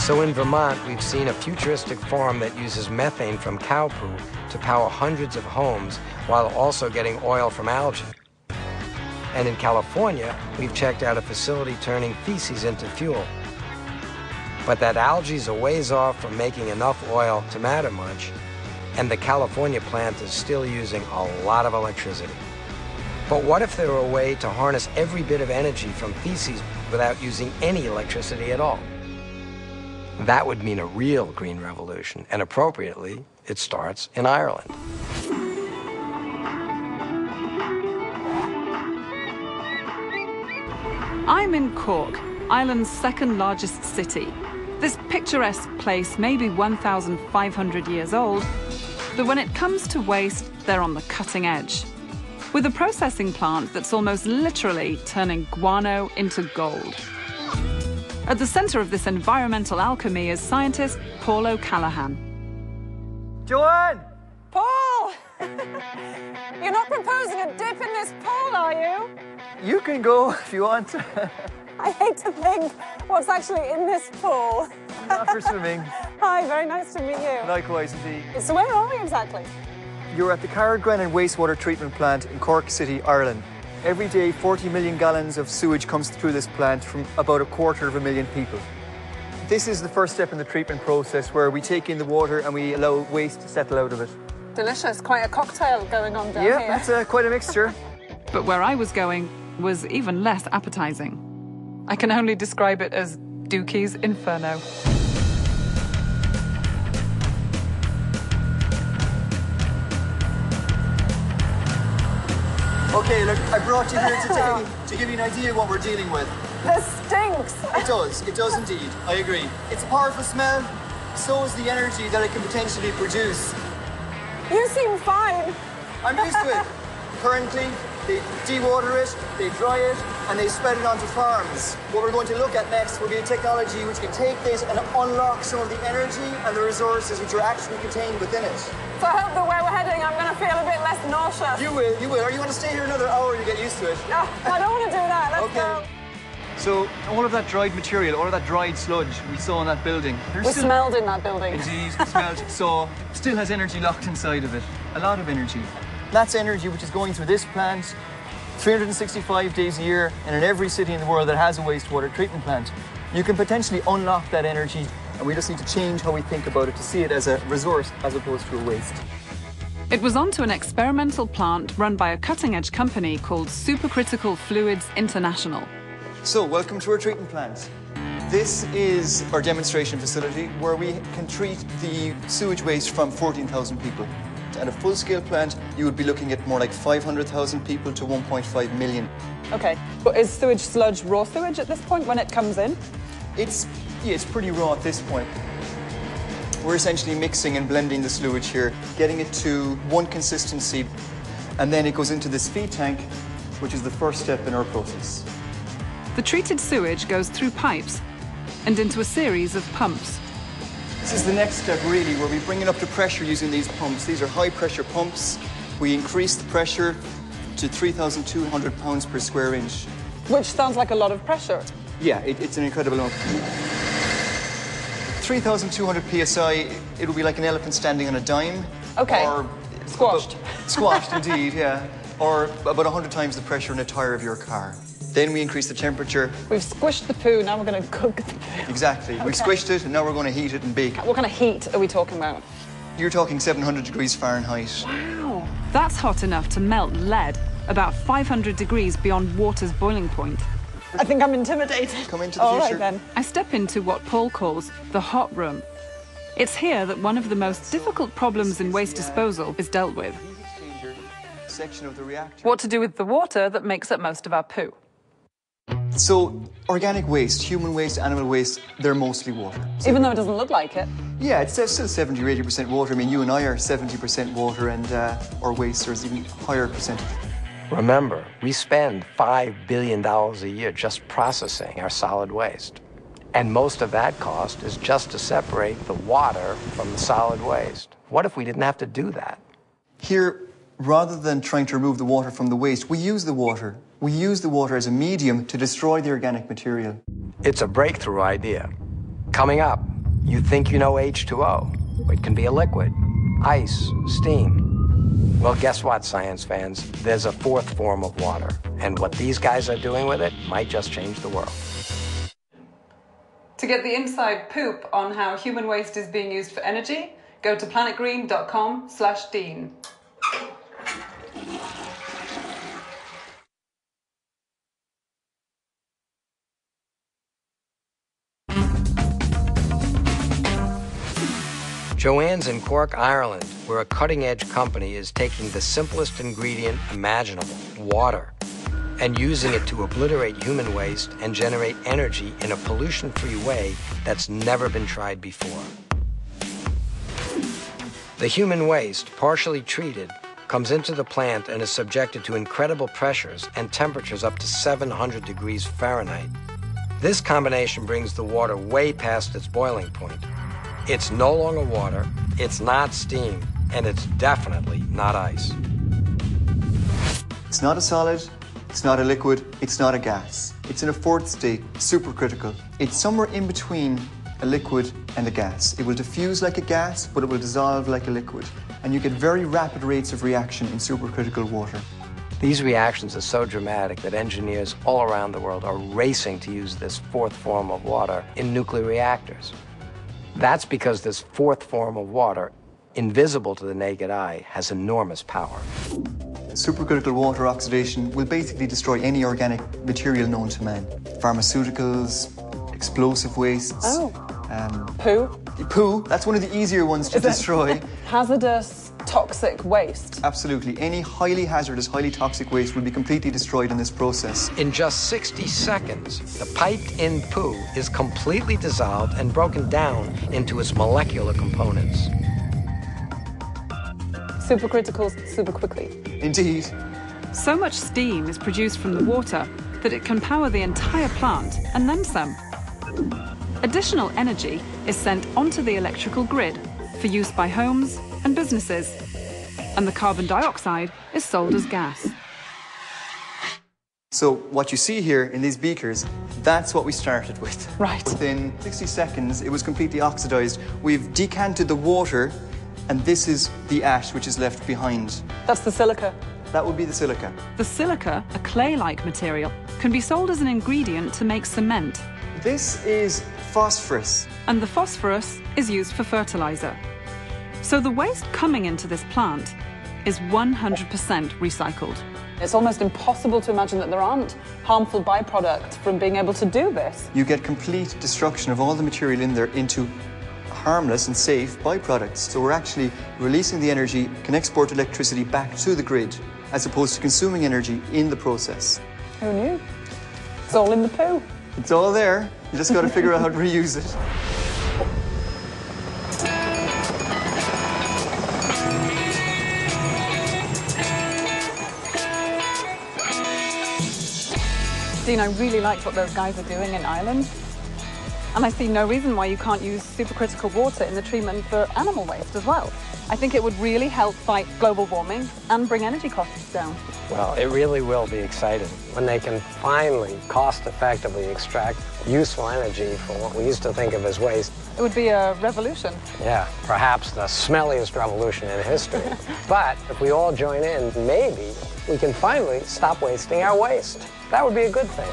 So in Vermont, we've seen a futuristic farm that uses methane from cow poo to power hundreds of homes while also getting oil from algae. And in California, we've checked out a facility turning feces into fuel. But that algae's a ways off from making enough oil to matter much, and the California plant is still using a lot of electricity. But what if there were a way to harness every bit of energy from feces without using any electricity at all? That would mean a real green revolution, and appropriately, it starts in Ireland. I'm in Cork, Ireland's second largest city. This picturesque place may be 1,500 years old, but when it comes to waste, they're on the cutting edge. With a processing plant that's almost literally turning guano into gold. At the centre of this environmental alchemy is scientist Paul O'Callaghan. Joanne! Paul! You're not proposing a dip in this pool, are you? You can go if you want. I hate to think what's actually in this pool. Not for swimming. Hi, very nice to meet you. Likewise, indeed. So where are we exactly? You're at the Carrick-Grennan Wastewater Treatment Plant in Cork City, Ireland. Every day, 40 million gallons of sewage comes through this plant from about 250,000 people. This is the first step in the treatment process where we take in the water and we allow waste to settle out of it. Delicious, quite a cocktail going on down here. Yeah, it's quite a mixture. But where I was going was even less appetizing. I can only describe it as Dookie's Inferno. Okay, look, I brought you here today to give you an idea of what we're dealing with. This stinks. It does indeed, I agree. It's a powerful smell, so is the energy that it can potentially produce. You seem fine. I'm used to it. Currently, they dewater it, they dry it, and they spread it onto farms. What we're going to look at next will be a technology which can take this and unlock some of the energy and the resources which are actually contained within it. So I hope that where we're heading, I'm going to feel a bit less nauseous. You will. Are you going to stay here another hour and you get used to it? No, I don't want to do that. Let's go. So all of that dried material, all of that dried sludge we saw in that building. We smelled in that building. Indeed, we smelled. So still has energy locked inside of it. A lot of energy. That's energy which is going through this plant 365 days a year and in every city in the world that has a wastewater treatment plant. You can potentially unlock that energy, and we just need to change how we think about it to see it as a resource as opposed to a waste. It was onto an experimental plant run by a cutting-edge company called Supercritical Fluids International. So, welcome to our treatment plant. This is our demonstration facility where we can treat the sewage waste from 14,000 people. At a full-scale plant, you would be looking at more like 500,000 people to 1.5 million. Okay, but is sewage sludge raw sewage at this point when it comes in? It's pretty raw at this point. We're essentially mixing and blending the sewage here, getting it to one consistency, and then it goes into this feed tank, which is the first step in our process. The treated sewage goes through pipes and into a series of pumps. This is the next step, really, where we bring it up to pressure using these pumps. These are high-pressure pumps. We increase the pressure to 3,200 pounds per square inch. Which sounds like a lot of pressure. Yeah, it's an incredible amount. 3,200 psi, it'll be like an elephant standing on a dime. Okay, or squashed. Squashed, indeed, yeah. Or about 100 times the pressure in a tyre of your car. Then we increase the temperature. We've squished the poo, now we're going to cook the poo. Exactly. Okay. We've squished it, and now we're going to heat it and bake it. What kind of heat are we talking about? You're talking 700 degrees Fahrenheit. Wow. That's hot enough to melt lead, about 500 degrees beyond water's boiling point. I think I'm intimidated. Come into the future. All right, then. I step into what Paul calls the hot room. It's here that one of the most difficult problems in waste disposal is dealt with. Section of the reactor. What to do with the water that makes up most of our poo. So, organic waste, human waste, animal waste, they're mostly water. So even though it doesn't look like it? Yeah, it's still 70 or 80% water. I mean, you and I are 70% water, and our waste is even higher percentage. Remember, we spend $5 billion a year just processing our solid waste. And most of that cost is just to separate the water from the solid waste. What if we didn't have to do that? Here, rather than trying to remove the water from the waste, we use the water. We use the water as a medium to destroy the organic material. It's a breakthrough idea. Coming up You think you know H2O. It can be a liquid, ice, steam. Well, guess what, science fans? There's a fourth form of water. And what these guys are doing with it might just change the world. To get the inside poop on how human waste is being used for energy, go to planetgreen.com/Dean. Joanne's in Cork, Ireland, where a cutting-edge company is taking the simplest ingredient imaginable, water, and using it to obliterate human waste and generate energy in a pollution-free way that's never been tried before. The human waste, partially treated, comes into the plant and is subjected to incredible pressures and temperatures up to 700 degrees Fahrenheit. This combination brings the water way past its boiling point. It's no longer water, it's not steam, and it's definitely not ice. It's not a solid, it's not a liquid, it's not a gas. It's in a fourth state, supercritical. It's somewhere in between a liquid and a gas. It will diffuse like a gas, but it will dissolve like a liquid. And you get very rapid rates of reaction in supercritical water. These reactions are so dramatic that engineers all around the world are racing to use this fourth form of water in nuclear reactors. That's because this fourth form of water, invisible to the naked eye, has enormous power. Supercritical water oxidation will basically destroy any organic material known to man. Pharmaceuticals, explosive wastes. Poo? Poo, that's one of the easier ones to destroy. Hazardous, toxic waste. Absolutely. Any highly hazardous, highly toxic waste will be completely destroyed in this process. In just 60 seconds, the piped-in poo is completely dissolved and broken down into its molecular components. Supercritical, super quickly. Indeed. So much steam is produced from the water that it can power the entire plant and then some. Additional energy is sent onto the electrical grid for use by homes and businesses, and the carbon dioxide is sold as gas. So what you see here in these beakers, that's what we started with. Right. Within 60 seconds, it was completely oxidized. We've decanted the water, and this is the ash which is left behind. That's the silica. That would be the silica. The silica, a clay-like material, can be sold as an ingredient to make cement, This is phosphorus. and the phosphorus is used for fertilizer. So the waste coming into this plant is 100% recycled. It's almost impossible to imagine that there aren't harmful byproducts from being able to do this. You get complete destruction of all the material in there into harmless and safe byproducts. So we're actually releasing the energy, can export electricity back to the grid, as opposed to consuming energy in the process. Who knew? It's all in the poo. It's all there. You just got to figure out how to reuse it. Dean, I really like what those guys are doing in Ireland. And I see no reason why you can't use supercritical water in the treatment for animal waste as well. I think it would really help fight global warming and bring energy costs down. Well, it really will be exciting when they can finally cost-effectively extract useful energy from what we used to think of as waste. It would be a revolution. Yeah, perhaps the smelliest revolution in history. But if we all join in, maybe we can finally stop wasting our waste. That would be a good thing.